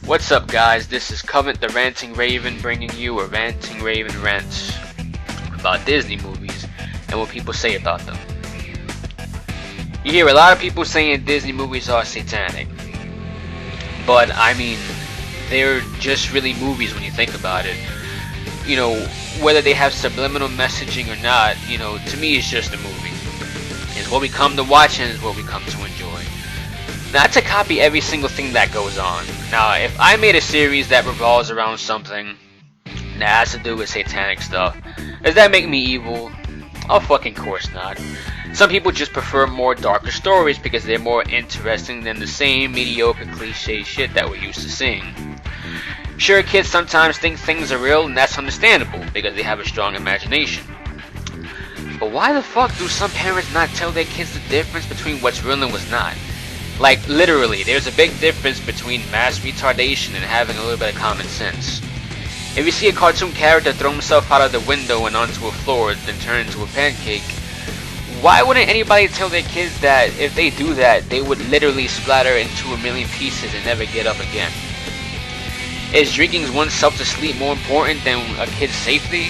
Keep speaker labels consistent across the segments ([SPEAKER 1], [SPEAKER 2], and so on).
[SPEAKER 1] What's up, guys? This is Covent the Ranting Raven, bringing you a Ranting Raven rant about Disney movies and what people say about them. You hear a lot of people saying Disney movies are satanic, but I mean, they're just really movies when you think about it. You know, whether they have subliminal messaging or not, you know, to me it's just a movie. It's what we come to watch and it's what we come to enjoy. Not to copy every single thing that goes on. Now, if I made a series that revolves around something that has to do with satanic stuff, does that make me evil? Oh, fucking course not. Some people just prefer more darker stories because they're more interesting than the same mediocre cliche shit that we're used to seeing. Sure, kids sometimes think things are real, and that's understandable because they have a strong imagination. But why the fuck do some parents not tell their kids the difference between what's real and what's not? Like, literally, there's a big difference between mass retardation and having a little bit of common sense. If you see a cartoon character throw himself out of the window and onto a floor, then turn into a pancake, why wouldn't anybody tell their kids that if they do that, they would literally splatter into a million pieces and never get up again? Is drinking oneself to sleep more important than a kid's safety?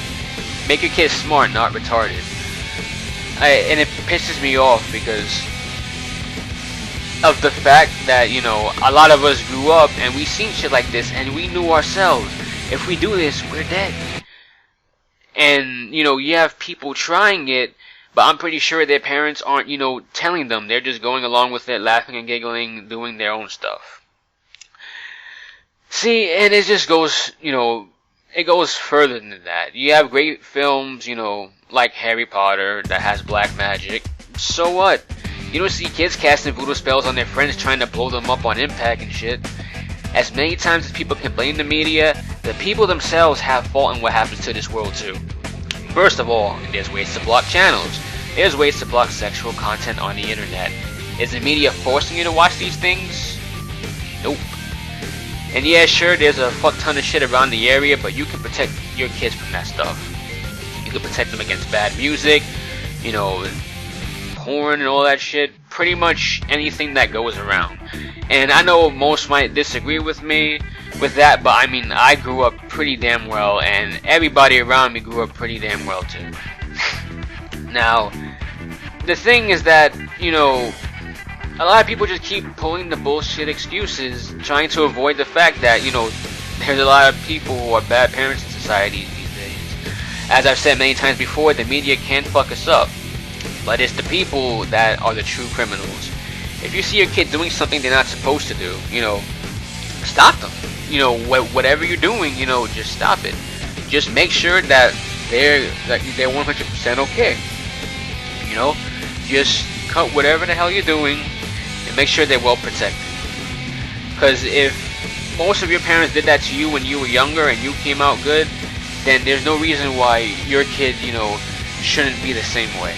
[SPEAKER 1] Make your kids smart, not retarded. And it pisses me off because of the fact that, you know, a lot of us grew up and we seen shit like this and we knew ourselves, if we do this, we're dead. And, you know, you have people trying it, but I'm pretty sure their parents aren't, you know, telling them. They're just going along with it, laughing and giggling, doing their own stuff. See, and it just goes, you know, it goes further than that. You have great films, you know, like Harry Potter that has black magic. So what? You don't see kids casting voodoo spells on their friends trying to blow them up on impact and shit. As many times as people can blame the media, the people themselves have fault in what happens to this world too. First of all, there's ways to block channels. There's ways to block sexual content on the internet. Is the media forcing you to watch these things? Nope. And yeah, sure, there's a fuck ton of shit around the area, but you can protect your kids from that stuff. You can protect them against bad music, you know, porn and all that shit, pretty much anything that goes around. And I know most might disagree with me with that, but I mean, I grew up pretty damn well, and everybody around me grew up pretty damn well too. Now, the thing is that, you know, a lot of people just keep pulling the bullshit excuses, trying to avoid the fact that, you know, there's a lot of people who are bad parents in society these days. As I've said many times before, the media can fuck us up. But it's the people that are the true criminals. If you see your kid doing something they're not supposed to do, you know, stop them. You know, whatever you're doing, you know, just stop it. Just make sure that they're 100% okay. You know, just cut whatever the hell you're doing and make sure they're well protected. Because if most of your parents did that to you when you were younger and you came out good, then there's no reason why your kid, you know, shouldn't be the same way.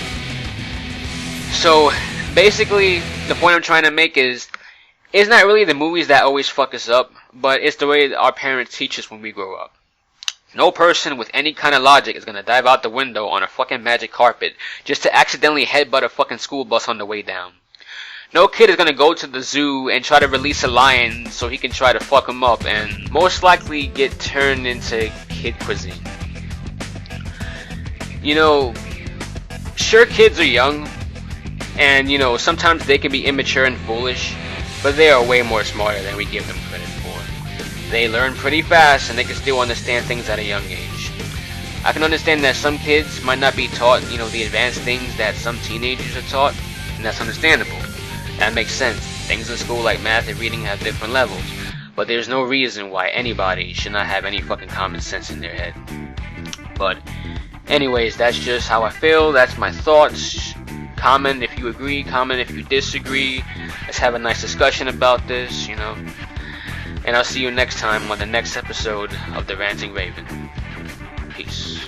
[SPEAKER 1] So, basically, the point I'm trying to make is, it's not really the movies that always fuck us up, but it's the way our parents teach us when we grow up. No person with any kind of logic is gonna dive out the window on a fucking magic carpet just to accidentally headbutt a fucking school bus on the way down. No kid is gonna go to the zoo and try to release a lion so he can try to fuck him up and most likely get turned into kid cuisine. You know, sure, kids are young, and, you know, sometimes they can be immature and foolish, but they are way more smarter than we give them credit for. They learn pretty fast, and they can still understand things at a young age. I can understand that some kids might not be taught, you know, the advanced things that some teenagers are taught, and that's understandable. That makes sense. Things in school like math and reading have different levels, but there's no reason why anybody should not have any fucking common sense in their head. But anyways, that's just how I feel. That's my thoughts. Comment if you agree, comment if you disagree. Let's have a nice discussion about this, you know. And I'll see you next time on the next episode of the Ranting Raven. Peace.